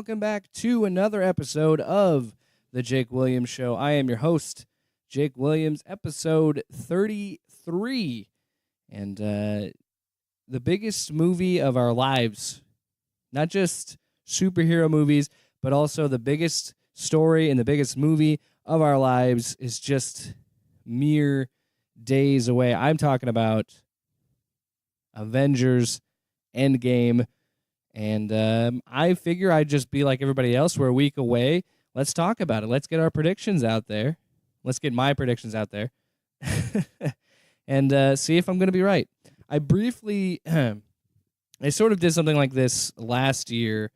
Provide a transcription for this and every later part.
welcome back to another episode of The Jake Williams Show. I am your host, Jake Williams, episode 33. And the biggest movie of our lives, not just superhero movies, but also the biggest story and the biggest movie of our lives is just mere days away. I'm talking about Avengers Endgame. And I figure I'd just be like everybody else. We're a week away. Let's talk about it. Let's get our predictions out there. Let's get my predictions out there. And see if I'm going to be right. I briefly, I sort of did something like this last year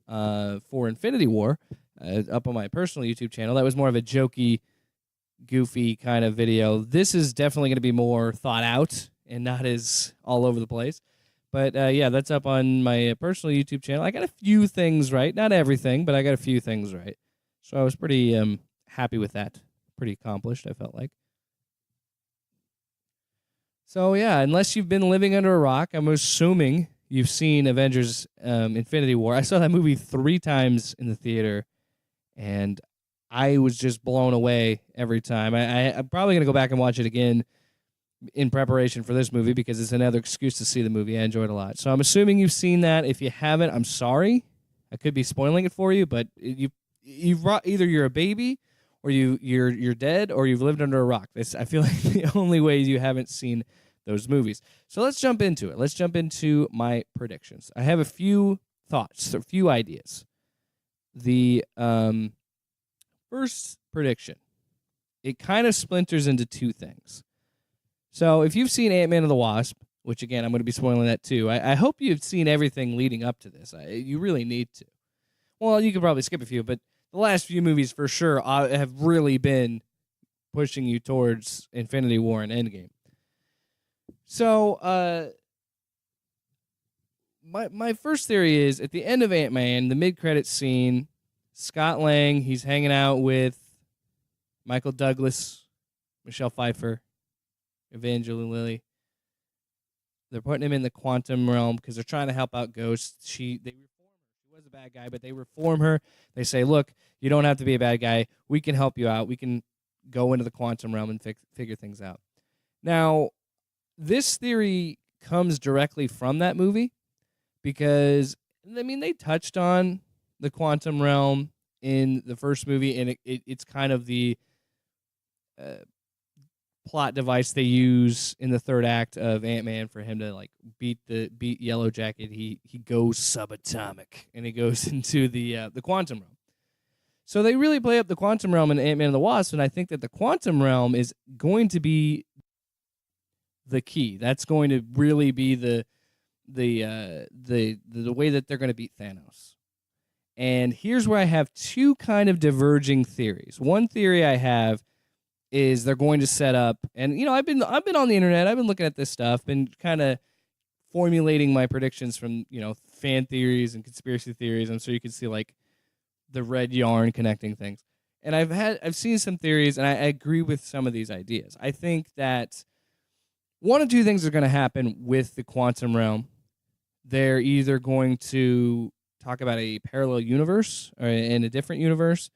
for Infinity War up on my personal YouTube channel. That was more of a jokey, goofy kind of video. This is definitely going to be more thought out and not as all over the place. But, yeah, that's up on my personal YouTube channel. I got a few things right. Not everything, but I got a few things right. So I was pretty happy with that. Pretty accomplished, I felt like. So, yeah, unless you've been living under a rock, I'm assuming you've seen Avengers Infinity War. I saw that movie 3 times in the theater, and I was just blown away every time. I'm probably going to go back and watch it again in preparation for this movie because it's another excuse to see the movie. I enjoyed it a lot. So I'm assuming you've seen that. If you haven't, I'm sorry. I could be spoiling it for you, but either you're a baby or you're dead or you've lived under a rock. I feel like the only way you haven't seen those movies. So let's jump into it. Let's jump into my predictions. I have a few thoughts, a few ideas. The first prediction, it kind of splinters into 2 things. So if you've seen Ant-Man and the Wasp, which, again, I'm going to be spoiling that too, I hope you've seen everything leading up to this. You really need to. Well, you could probably skip a few, but the last few movies for sure have really been pushing you towards Infinity War and Endgame. So my first theory is, at the end of Ant-Man, the mid-credits scene, Scott Lang, he's hanging out with Michael Douglas, Michelle Pfeiffer, Evangeline Lilly. They're putting him in the quantum realm because they're trying to help out Ghost. They reform her. She was a bad guy, but they reform her. They say, look, you don't have to be a bad guy. We can help you out. We can go into the quantum realm and figure things out. Now, this theory comes directly from that movie because, I mean, they touched on the quantum realm in the first movie, and it's kind of the plot device they use in the third act of Ant-Man for him to like beat Yellow Jacket. He goes subatomic and he goes into the quantum realm. So they really play up the quantum realm in Ant-Man and the Wasp, and I think that the quantum realm is going to be the key. That's going to really be the way that they're going to beat Thanos. And here's where I have 2 kind of diverging theories. One theory I have is they're going to set up, and I've been on the internet, I've been looking at this stuff, been kind of formulating my predictions from fan theories and conspiracy theories. I'm sure you can see like the red yarn connecting things. And I've seen some theories, and I agree with some of these ideas. I think that one of 2 things are going to happen with the quantum realm. They're either going to talk about a parallel universe or in a different universe.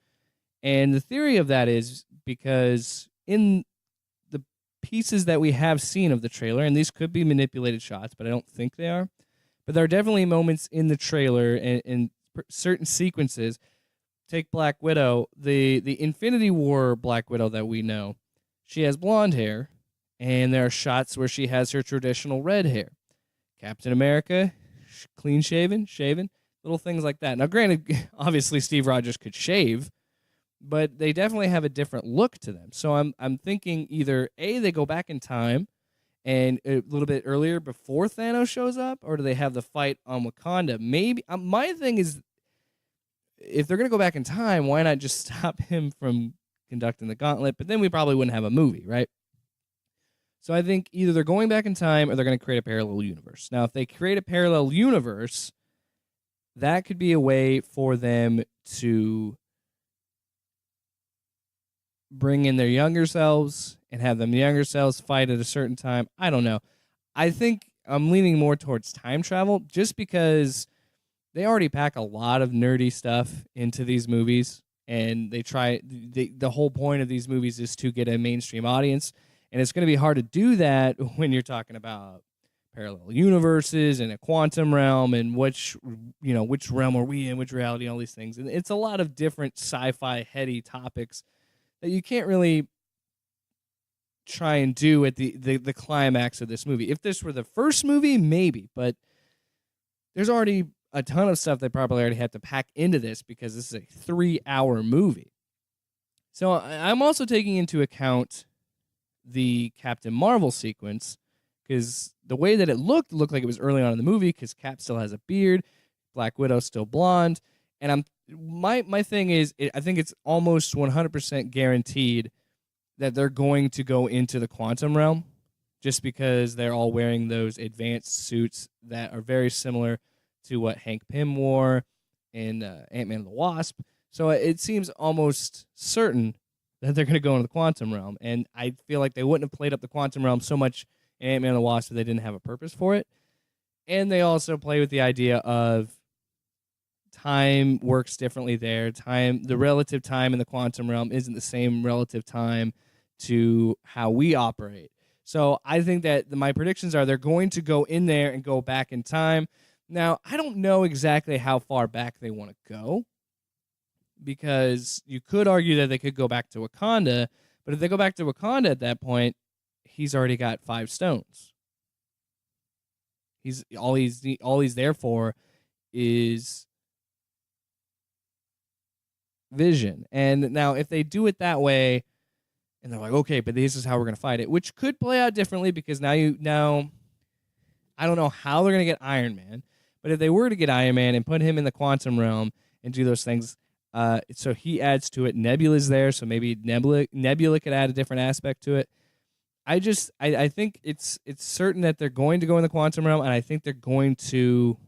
And the theory of that is because in the pieces that we have seen of the trailer, and these could be manipulated shots, but I don't think they are, but there are definitely moments in the trailer and certain sequences. Take Black Widow, the Infinity War Black Widow that we know. She has blonde hair, and there are shots where she has her traditional red hair. Captain America, clean-shaven, little things like that. Now, granted, obviously Steve Rogers could shave, but they definitely have a different look to them. So I'm thinking either A, they go back in time and a little bit earlier before Thanos shows up, or do they have the fight on Wakanda? Maybe my thing is, if they're going to go back in time, why not just stop him from conducting the gauntlet? But then we probably wouldn't have a movie, right? So I think either they're going back in time or they're going to create a parallel universe. Now, if they create a parallel universe, that could be a way for them to bring in their younger selves and have them younger selves fight at a certain time. I don't know. I think I'm leaning more towards time travel just because they already pack a lot of nerdy stuff into these movies, and the whole point of these movies is to get a mainstream audience, and it's going to be hard to do that when you're talking about parallel universes and a quantum realm and which realm are we in, which reality, all these things. And it's a lot of different sci-fi heady topics that you can't really try and do at the climax of this movie. If this were the first movie, maybe, but there's already a ton of stuff they probably already had to pack into this because this is a 3-hour movie. So I'm also taking into account the Captain Marvel sequence, because the way that it looked like it was early on in the movie, because Cap still has a beard, Black Widow's still blonde, and my thing is, I think it's almost 100% guaranteed that they're going to go into the quantum realm, just because they're all wearing those advanced suits that are very similar to what Hank Pym wore in Ant-Man and the Wasp. So it seems almost certain that they're going to go into the quantum realm, and I feel like they wouldn't have played up the quantum realm so much in Ant-Man and the Wasp if they didn't have a purpose for it. And they also play with the idea of time works differently there. The relative time in the quantum realm isn't the same relative time to how we operate. So I think that my predictions are they're going to go in there and go back in time. Now, I don't know exactly how far back they want to go, because you could argue that they could go back to Wakanda, but if they go back to Wakanda at that point, he's already got 5 stones. He's there for is vision. And now if they do it that way, and they're like, okay, but this is how we're going to fight it, which could play out differently, because now I don't know how they're going to get Iron Man, but if they were to get Iron Man and put him in the quantum realm and do those things, so he adds to it. Nebula's there, so maybe Nebula could add a different aspect to it. I think it's certain that they're going to go in the quantum realm, and I think they're going to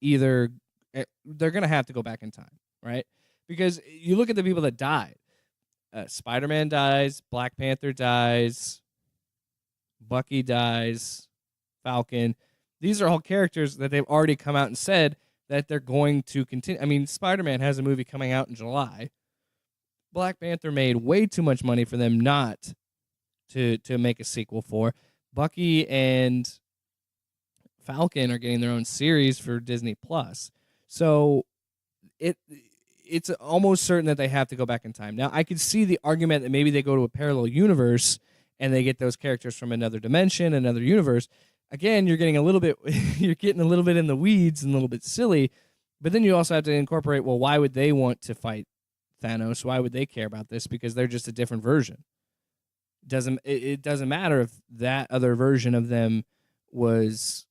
they're going to have to go back in time, right? Because you look at the people that died. Spider-Man dies, Black Panther dies, Bucky dies, Falcon. These are all characters that they've already come out and said that they're going to continue. I mean, Spider-Man has a movie coming out in July. Black Panther made way too much money for them not to make a sequel for. Bucky and Falcon are getting their own series for Disney Plus. So it's almost certain that they have to go back in time. Now, I could see the argument that maybe they go to a parallel universe and they get those characters from another dimension, another universe. Again, you're getting a little bit in the weeds and a little bit silly, but then you also have to incorporate, well, why would they want to fight Thanos? Why would they care about this? Because they're just a different version. It doesn't matter if that other version of them was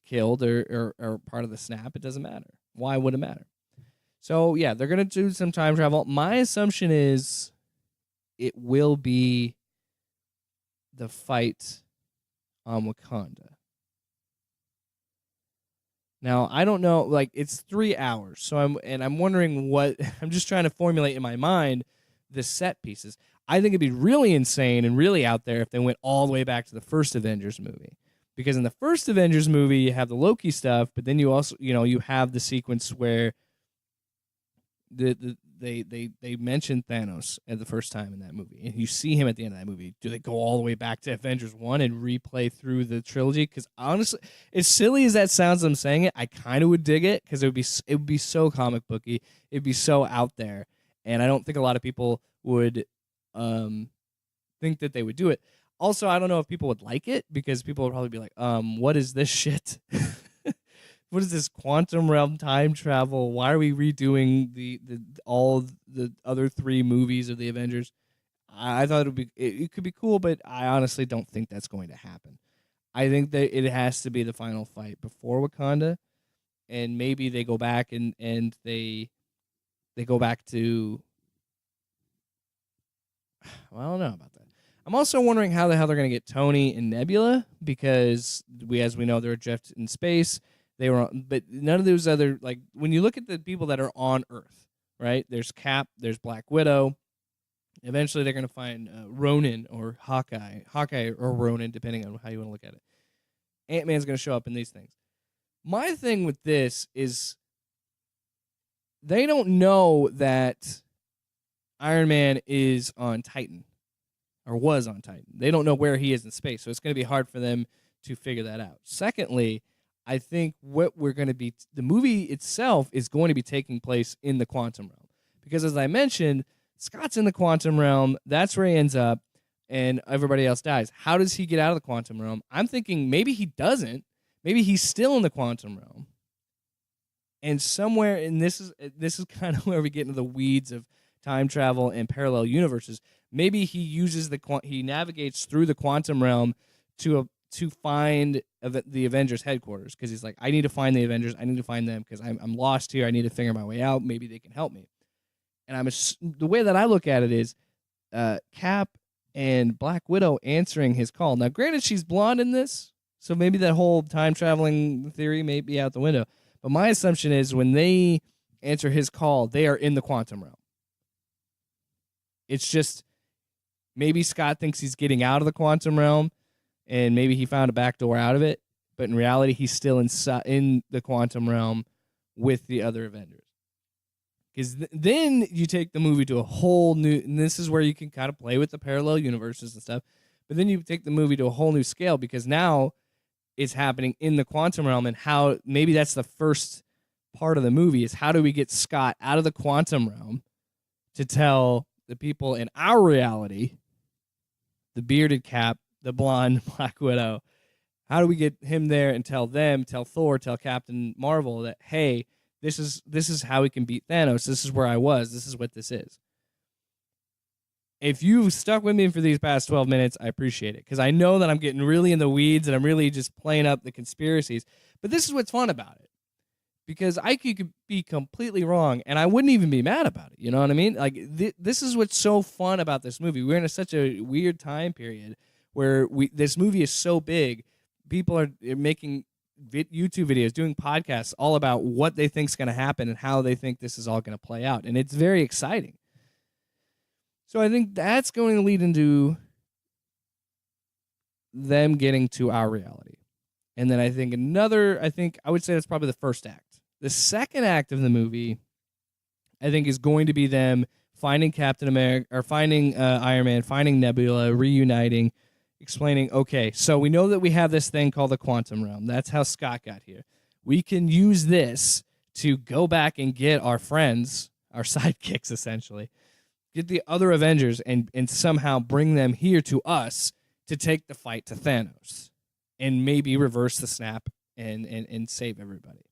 killed or part of the snap. It doesn't matter. Why would it matter? So, yeah, they're going to do some time travel. My assumption is it will be the fight on Wakanda. Now, I don't know, like, it's 3 hours, so I'm wondering what I'm just trying to formulate in my mind the set pieces. I think it'd be really insane and really out there if they went all the way back to the first Avengers movie. Because in the first Avengers movie, you have the Loki stuff, but then you also, you have the sequence where they mention Thanos at the first time in that movie, and you see him at the end of that movie. Do they go all the way back to Avengers 1 and replay through the trilogy? Because honestly, as silly as that sounds, I'm saying it, I kind of would dig it, because it would be so comic booky, it'd be so out there, and I don't think a lot of people would think that they would do it. Also, I don't know if people would like it, because people would probably be like, what is this shit? What is this quantum realm time travel? Why are we redoing all the other 3 movies of the Avengers? I thought it could be cool, but I honestly don't think that's going to happen. I think that it has to be the final fight before Wakanda, and maybe they go back and they go back to. Well, I don't know about that. I'm also wondering how the hell they're going to get Tony and Nebula, because as we know, they're adrift in space. They were, but none of those other, like, when you look at the people that are on Earth, right? There's Cap, there's Black Widow. Eventually, they're going to find Ronin or Hawkeye or Ronin, depending on how you want to look at it. Ant-Man's going to show up in these things. My thing with this is they don't know that Iron Man is on Titan or was on Titan. They don't know where he is in space, so it's going to be hard for them to figure that out. Secondly, I think what we're going to be the movie itself is going to be taking place in the quantum realm because, as I mentioned, Scott's in the quantum realm. That's where he ends up, and everybody else dies. How does he get out of the quantum realm? I'm thinking maybe he doesn't. Maybe he's still in the quantum realm. And somewhere, and this is kind of where we get into the weeds of time travel and parallel universes. Maybe he uses he navigates through the quantum realm to find the Avengers headquarters because he's like, I need to find the Avengers. I need to find them because I'm lost here. I need to figure my way out. Maybe they can help me. And the way that I look at it is Cap and Black Widow answering his call. Now, granted, she's blonde in this, so maybe that whole time traveling theory may be out the window. But my assumption is when they answer his call, they are in the quantum realm. It's just maybe Scott thinks he's getting out of the quantum realm, and maybe he found a back door out of it. But in reality, he's still in the quantum realm with the other Avengers. Because then you take the movie to a whole new, and this is where you can kind of play with the parallel universes and stuff. But then you take the movie to a whole new scale because now it's happening in the quantum realm, and how maybe that's the first part of the movie is how do we get Scott out of the quantum realm to tell the people in our reality, the bearded Cap, the blonde Black Widow, how do we get him there and tell Thor, tell Captain Marvel that, hey, this is how we can beat Thanos. This is where I was. This is what this is. If you've stuck with me for these past 12 minutes, I appreciate it because I know that I'm getting really in the weeds and I'm really just playing up the conspiracies. But this is what's fun about it because I could be completely wrong and I wouldn't even be mad about it. You know what I mean? Like this is what's so fun about this movie. We're in such a weird time period where this movie is so big. People are making YouTube videos, doing podcasts all about what they think is going to happen and how they think this is all going to play out. And it's very exciting. So I think that's going to lead into them getting to our reality. And then I would say that's probably the first act. The second act of the movie, I think, is going to be them finding Captain America, or finding Iron Man, finding Nebula, reuniting, explaining, okay, so we know that we have this thing called the quantum realm. That's how Scott got here. We can use this to go back and get our friends, our sidekicks, essentially, get the other Avengers and somehow bring them here to us to take the fight to Thanos and maybe reverse the snap and save everybody.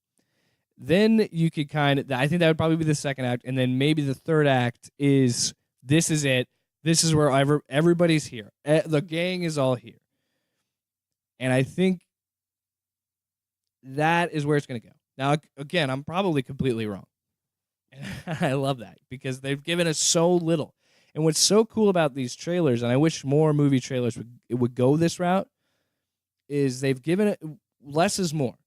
Then you could I think that would probably be the second act. And then maybe the third act is, this is it. This is where everybody's here. The gang is all here. And I think that is where it's going to go. Now, again, I'm probably completely wrong. And I love that because they've given us so little. And what's so cool about these trailers, and I wish more movie trailers would go this route, is they've given it less is more.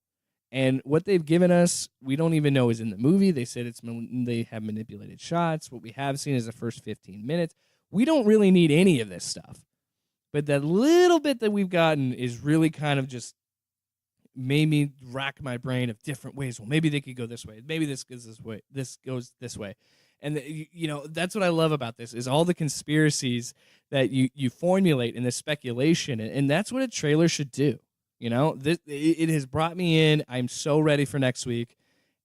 And what they've given us, we don't even know is in the movie. They said they have manipulated shots. What we have seen is the first 15 minutes. We don't really need any of this stuff. But that little bit that we've gotten is really kind of just made me rack my brain of different ways. Well, maybe they could go this way. Maybe this goes this way. This goes this way. And, that's what I love about this is all the conspiracies that you formulate in the speculation. And that's what a trailer should do. It has brought me in. I'm so ready for next week.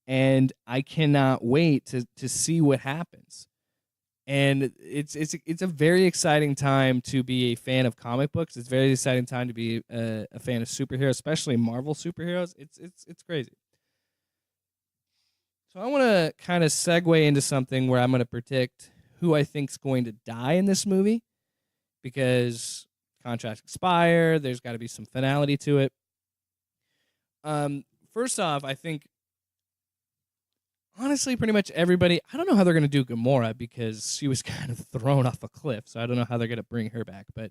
And I cannot wait to see what happens. And it's a very exciting time to be a fan of comic books. It's a very exciting time to be a fan of superheroes, especially Marvel superheroes. It's crazy. So I want to kind of segue into something where I'm going to predict who I think is going to die in this movie because contracts expire. There's got to be some finality to it. First off, I think honestly, pretty much everybody, I don't know how they're going to do Gamora because she was kind of thrown off a cliff, so I don't know how they're going to bring her back. But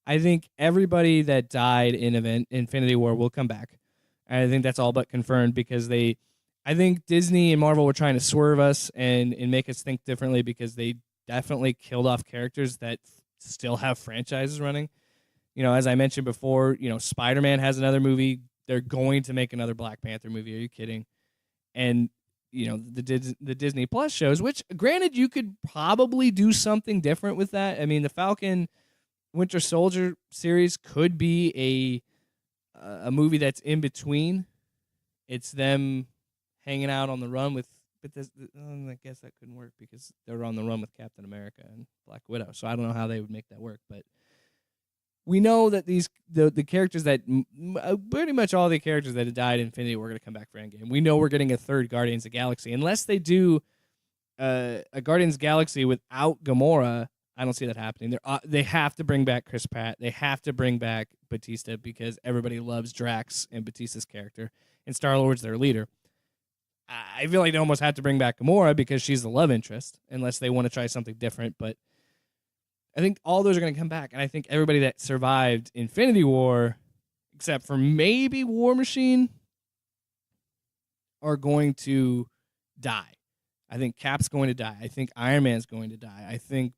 I think everybody that died in Infinity War will come back. And I think that's all but confirmed because I think Disney and Marvel were trying to swerve us and make us think differently because they definitely killed off characters that still have franchises running. As I mentioned before, Spider-Man has another movie they're going to make another Black Panther movie. Are you kidding? And the Disney Plus shows, which granted you could probably do something different with that. I mean, the Falcon Winter Soldier series could be a movie that's in between. It's them hanging out on the run with, but I guess that couldn't work because they're on the run with Captain America and Black Widow. So I don't know how they would make that work, but we know that the characters that pretty much all the characters that had died in Infinity War are going to come back for Endgame. We know we're getting a third Guardians of the Galaxy. Unless they do a Guardians of the Galaxy without Gamora, I don't see that happening. They have to bring back Chris Pratt. They have to bring back Batista because everybody loves Drax and Batista's character, and Star-Lord's their leader. I feel like they almost have to bring back Gamora because she's the love interest, unless they want to try something different, but I think all those are going to come back, and I think everybody that survived Infinity War, except for maybe War Machine, are going to die. I think Cap's going to die. I think Iron Man's going to die. I think,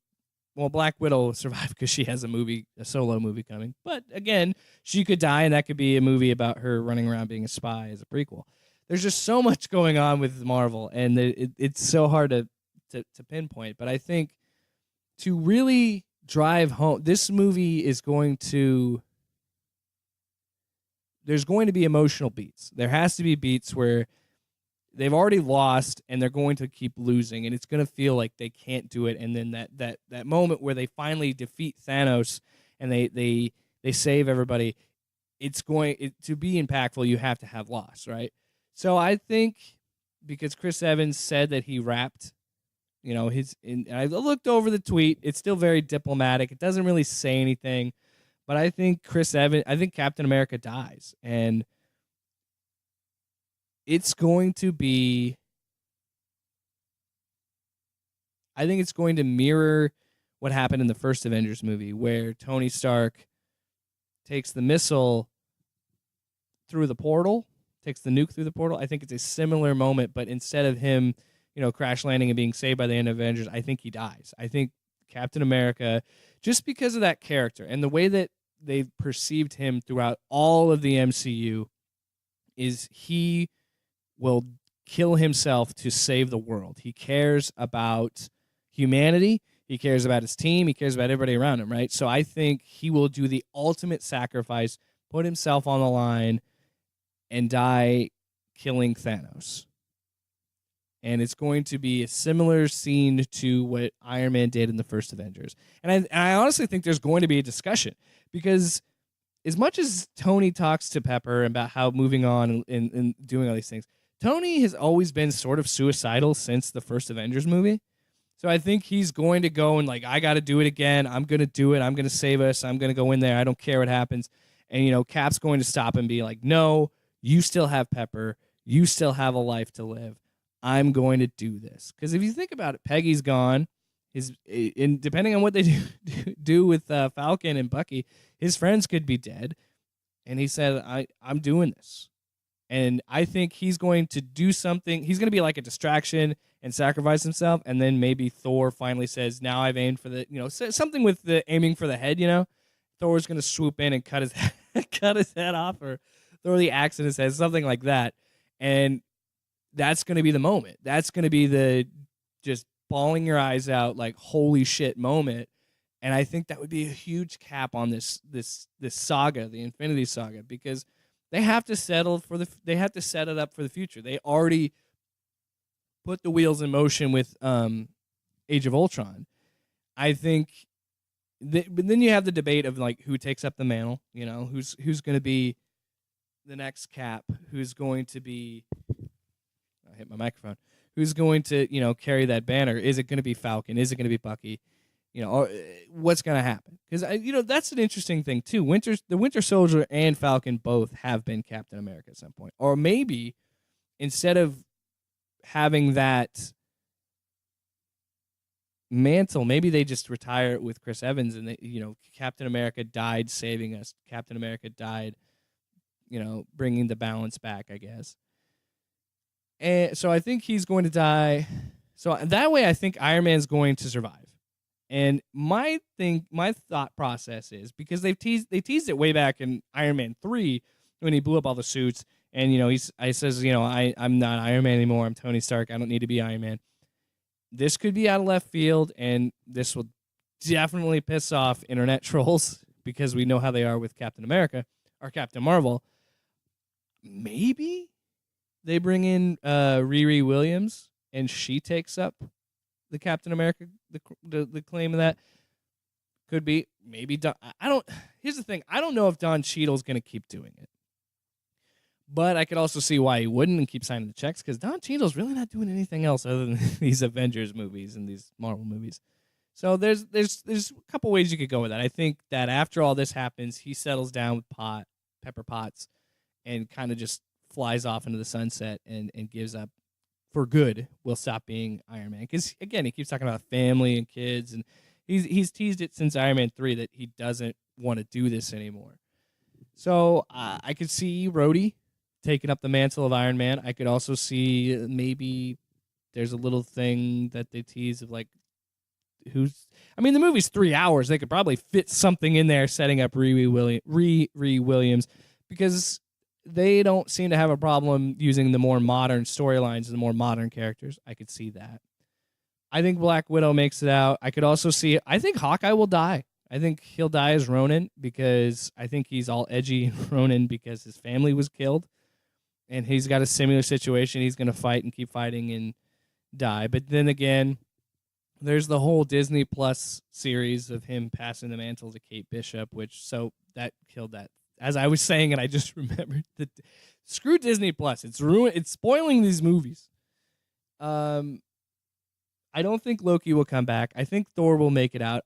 Black Widow will survive because she has a solo movie coming. But again, she could die, and that could be a movie about her running around being a spy as a prequel. There's just so much going on with Marvel, and it's so hard to pinpoint. But I think to really drive home, this movie is there's going to be emotional beats. There has to be beats where they've already lost and they're going to keep losing, and it's going to feel like they can't do it. And then that moment where they finally defeat Thanos and they save everybody, to be impactful, you have to have loss, right? So I think because Chris Evans said that he wrapped, I looked over the tweet. It's still very diplomatic. It doesn't really say anything, but I think Captain America dies, and it's going to be. I think it's going to mirror what happened in the first Avengers movie, where Tony Stark takes the missile through the portal, takes the nuke through the portal. I think it's a similar moment, but instead of him, crash landing and being saved by the end of Avengers, I think he dies. I think Captain America, just because of that character and the way that they've perceived him throughout all of the MCU, is he will kill himself to save the world. He cares about humanity. He cares about his team. He cares about everybody around him, right? So I think he will do the ultimate sacrifice, put himself on the line, and die killing Thanos. And it's going to be a similar scene to what Iron Man did in the first Avengers. And I honestly think there's going to be a discussion, because as much as Tony talks to Pepper about how moving on and doing all these things, Tony has always been sort of suicidal since the first Avengers movie. So I think he's going to go and I got to do it again. I'm going to do it. I'm going to save us. I'm going to go in there. I don't care what happens. And, Cap's going to stop and be like, no, you still have Pepper. You still have a life to live. I'm going to do this. Because if you think about it, Peggy's gone. And depending on what they do with Falcon and Bucky, his friends could be dead. And he said, I'm doing this. And I think he's going to do something. He's going to be like a distraction and sacrifice himself. And then maybe Thor finally says, now I've aimed for the, something with the aiming for the head, Thor's going to swoop in and cut his head off, or throw the axe in his head, something like that. And that's going to be the moment. That's going to be the just bawling your eyes out, like, holy shit moment. And I think that would be a huge cap on this saga, the Infinity Saga, because they have to set it up for the future. They already put the wheels in motion with Age of Ultron. I think, but then you have the debate of who takes up the mantle. Who's going to be the next Cap? Who's going to be? I hit my microphone. Who's going to carry that banner? Is it going to be Falcon? Is it going to be Bucky? Or what's going to happen? Because that's an interesting thing too. The Winter Soldier and Falcon both have been Captain America at some point, or maybe instead of having that mantle, maybe they just retire with Chris Evans, and Captain America died saving us. Captain America died, bringing the balance back, I guess. And so I think he's going to die. So that way, I think Iron Man's going to survive. And my thought process is, because they teased it way back in Iron Man 3, when he blew up all the suits, and I says, I'm not Iron Man anymore. I'm Tony Stark. I don't need to be Iron Man. This could be out of left field, and this will definitely piss off internet trolls because we know how they are with Captain America or Captain Marvel. Maybe they bring in Riri Williams and she takes up the Captain America, the claim of that. Could be. Maybe Don, I don't. Here's the thing. I don't know if Don Cheadle's going to keep doing it. But I could also see why he wouldn't and keep signing the checks, because Don Cheadle's really not doing anything else other than these Avengers movies and these Marvel movies. So there's a couple ways you could go with that. I think that after all this happens, he settles down with Pepper Potts, and kind of just flies off into the sunset and gives up for good. Will stop being Iron Man, because again, he keeps talking about family and kids, and he's teased it since Iron Man 3 that he doesn't want to do this anymore. So I could see Rhodey taking up the mantle of Iron Man. I could also see maybe there's a little thing that they tease of like the movie's 3 hours. They could probably fit something in there setting up Riri Williams, because they don't seem to have a problem using the more modern storylines and the more modern characters. I could see that. I think Black Widow makes it out. I could also see, I think Hawkeye will die. I think he'll die as Ronin, because I think he's all edgy in Ronin because his family was killed. And he's got a similar situation. He's going to fight and keep fighting and die. But then again, there's the whole Disney Plus series of him passing the mantle to Kate Bishop, so that killed that. As I was saying, and I just remembered that screw Disney Plus. It's spoiling these movies. I don't think Loki will come back. I think Thor will make it out.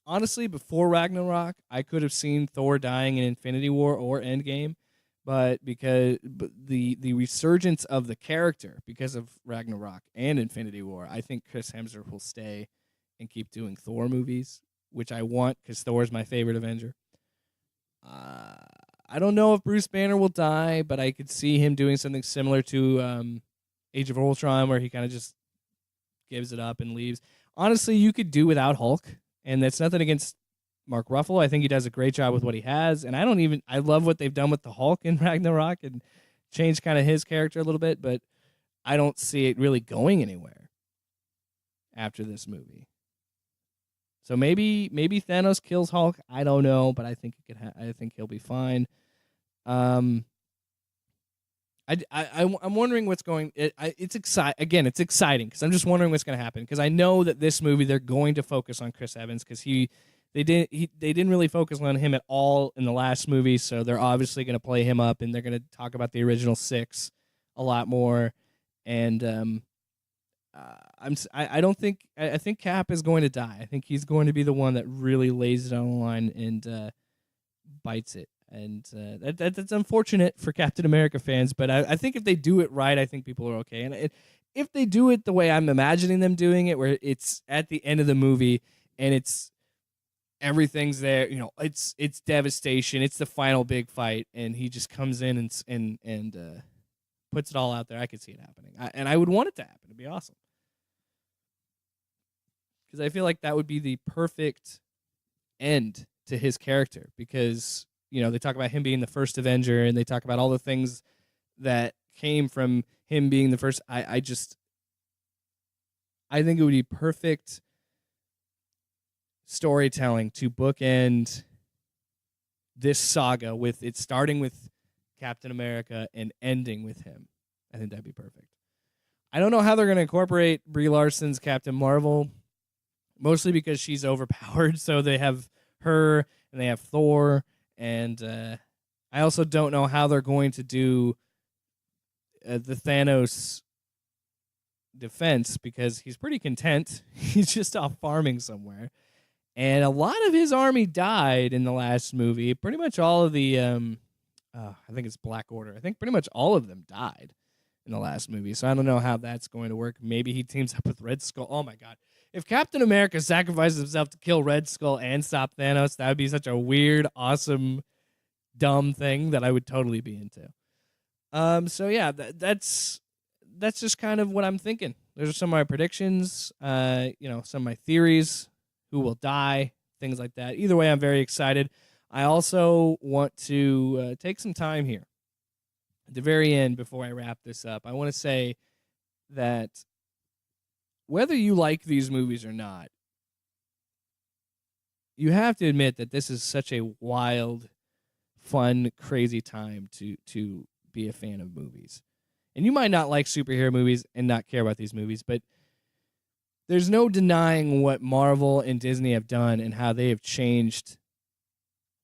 Honestly, before Ragnarok, I could have seen Thor dying in Infinity War or Endgame. But because the resurgence of the character because of Ragnarok and Infinity War, I think Chris Hemsworth will stay and keep doing Thor movies, which I want because Thor is my favorite Avenger. I don't know if Bruce Banner will die, but I could see him doing something similar to Age of Ultron, where he kind of just gives it up and leaves. Honestly, you could do without Hulk, and that's nothing against Mark Ruffalo. I think he does a great job with what he has, and I love what they've done with the Hulk in Ragnarok and changed kind of his character a little bit, but I don't see it really going anywhere after this movie. So maybe Thanos kills Hulk. I don't know, but I think I think he'll be fine. I'm wondering what's going. It's exciting because I'm just wondering what's going to happen, because I know that this movie they're going to focus on Chris Evans, because they didn't really focus on him at all in the last movie, so they're obviously going to play him up, and they're going to talk about the original 6 a lot more. And I think Cap is going to die. I think he's going to be the one that really lays it on the line and bites it. And that's unfortunate for Captain America fans, but I think if they do it right, I think people are okay. And if they do it the way I'm imagining them doing it, where it's at the end of the movie and it's everything's there, it's devastation, it's the final big fight, and he just comes in and puts it all out there, I could see it happening. And I would want it to happen. It'd be awesome. Because I feel like that would be the perfect end to his character, because they talk about him being the first Avenger, and they talk about all the things that came from him being the first. I think it would be perfect storytelling to bookend this saga, with it starting with Captain America and ending with him. I think that'd be perfect. I don't know how they're going to incorporate Brie Larson's Captain Marvel, mostly because she's overpowered. So they have her and they have Thor, and I also don't know how they're going to do the Thanos defense, because he's pretty content. He's just off farming somewhere. And a lot of his army died in the last movie. Pretty much all of the, I think it's Black Order. I think pretty much all of them died in the last movie. So I don't know how that's going to work. Maybe he teams up with Red Skull. Oh, my God. If Captain America sacrifices himself to kill Red Skull and stop Thanos, that would be such a weird, awesome, dumb thing that I would totally be into. So, yeah, that's just kind of what I'm thinking. Those are some of my predictions, some of my theories. Who will die, things like that. Either way, I'm very excited. I also want to take some time here at the very end before I wrap this up. I want to say that whether you like these movies or not, you have to admit that this is such a wild, fun, crazy time to be a fan of movies. And you might not like superhero movies and not care about these movies, but there's no denying what Marvel and Disney have done and how they have changed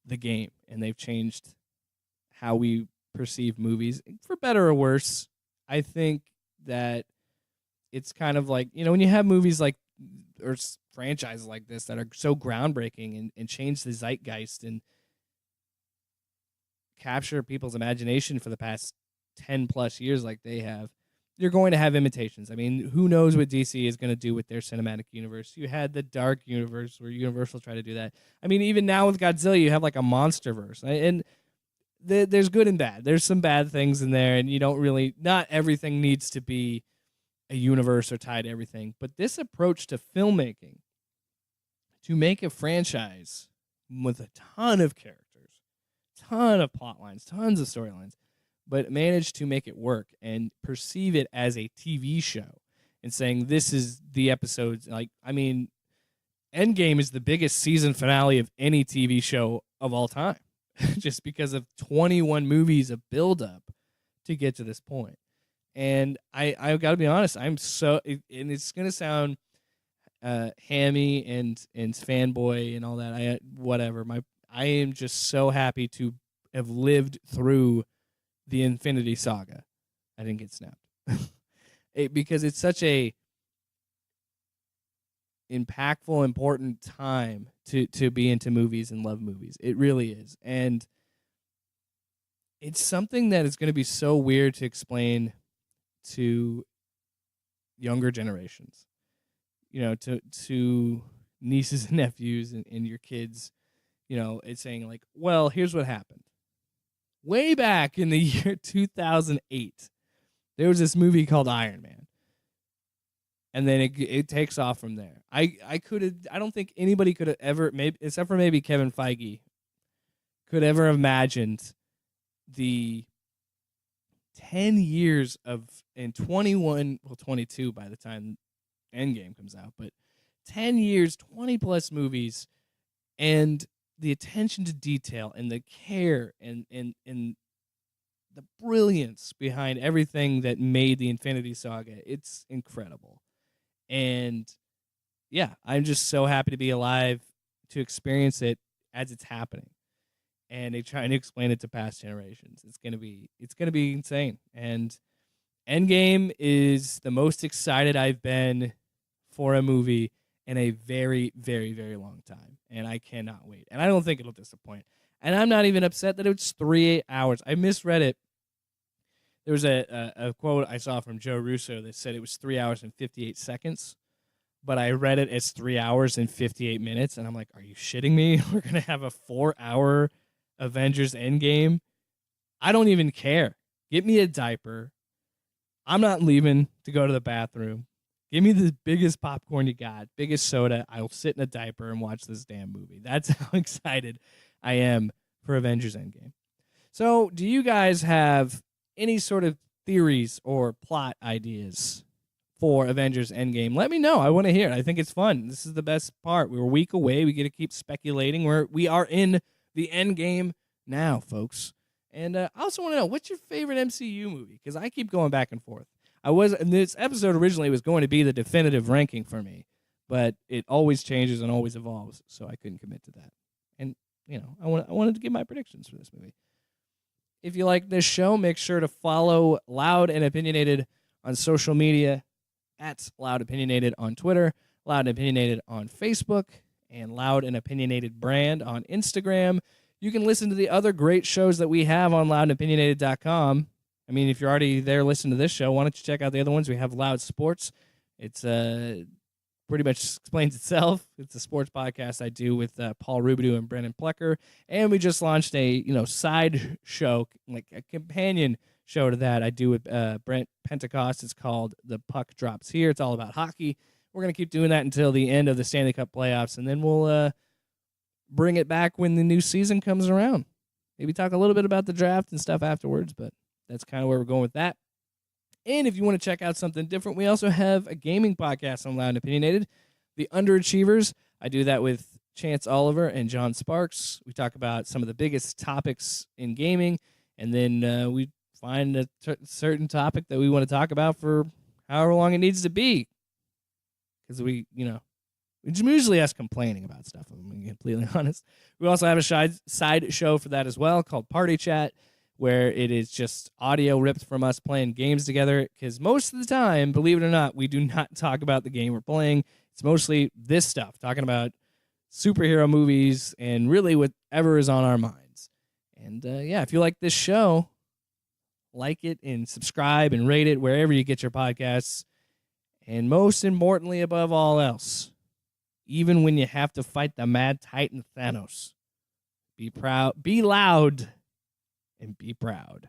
the game, and they've changed how we perceive movies, for better or worse. I think that it's kind of like, when you have movies like, or franchises like this that are so groundbreaking and change the zeitgeist and capture people's imagination for the past 10 plus years like they have, you're going to have imitations. I mean, who knows what DC is going to do with their cinematic universe? You had the Dark Universe where Universal tried to do that. I mean, even now with Godzilla, you have like a MonsterVerse. And there's good and bad. There's some bad things in there, and you don't really, not everything needs to be a universe or tied to everything. But this approach to filmmaking, to make a franchise with a ton of characters, ton of plot lines, tons of storylines, but managed to make it work and perceive it as a TV show and saying this is the episodes. Like, I mean, Endgame is the biggest season finale of any TV show of all time, just because of 21 movies of buildup to get to this point. And I've got to be honest, and it's going to sound hammy and fanboy and all that. I am just so happy to have lived through the Infinity Saga. I didn't get snapped. Because it's such a impactful, important time to be into movies and love movies. It really is. And it's something that is going to be so weird to explain to younger generations. To nieces and nephews and your kids, it's saying like, well, here's what happened. Way back in the year 2008, there was this movie called Iron Man. And then it takes off from there. I don't think anybody could have ever, maybe except for maybe Kevin Feige, could ever have imagined the 10 years and 22 by the time Endgame comes out, but 10 years, 20 plus movies, and the attention to detail and the care and the brilliance behind everything that made the Infinity Saga. It's incredible. And yeah, I'm just so happy to be alive to experience it as it's happening. And they trying to explain it to past generations. It's gonna be insane. And Endgame is the most excited I've been for a movie in a very, very, very long time. And I cannot wait. And I don't think it'll disappoint. And I'm not even upset that it's 3 hours. I misread it. There was a quote I saw from Joe Russo that said it was 3 hours and 58 seconds. But I read it as 3 hours and 58 minutes. And I'm like, are you shitting me? We're going to have a 4-hour Avengers Endgame? I don't even care. Get me a diaper. I'm not leaving to go to the bathroom. Give me the biggest popcorn you got, biggest soda. I'll sit in a diaper and watch this damn movie. That's how excited I am for Avengers Endgame. So, do you guys have any sort of theories or plot ideas for Avengers Endgame? Let me know. I want to hear it. I think it's fun. This is the best part. We're a week away. We get to keep speculating. We are in the Endgame now, folks. And I also want to know, what's your favorite MCU movie? Because I keep going back and forth. And this episode originally was going to be the definitive ranking for me, but it always changes and always evolves, so I couldn't commit to that. And, I wanted to give my predictions for this movie. If you like this show, make sure to follow Loud and Opinionated on social media, at Loud Opinionated on Twitter, Loud and Opinionated on Facebook, and Loud and Opinionated Brand on Instagram. You can listen to the other great shows that we have on loudandopinionated.com. I mean, if you're already there listening to this show, why don't you check out the other ones? We have Loud Sports. It's pretty much explains itself. It's a sports podcast I do with Paul Rubidoux and Brennan Plecker. And we just launched a side show, like a companion show to that I do with Brent Pentecost. It's called The Puck Drops Here. It's all about hockey. We're going to keep doing that until the end of the Stanley Cup playoffs, and then we'll bring it back when the new season comes around. Maybe talk a little bit about the draft and stuff afterwards, but that's kind of where we're going with that. And if you want to check out something different, we also have a gaming podcast on Loud and Opinionated, The Underachievers. I do that with Chance Oliver and John Sparks. We talk about some of the biggest topics in gaming, and then we find a certain topic that we want to talk about for however long it needs to be. Because we usually us complaining about stuff, if I'm being completely honest. We also have a side show for that as well called Party Chat, where it is just audio ripped from us playing games together. Because most of the time, believe it or not, we do not talk about the game we're playing. It's mostly this stuff, talking about superhero movies and really whatever is on our minds. And if you like this show, like it and subscribe and rate it wherever you get your podcasts. And most importantly, above all else, even when you have to fight the Mad Titan Thanos, be proud, be loud, and be proud.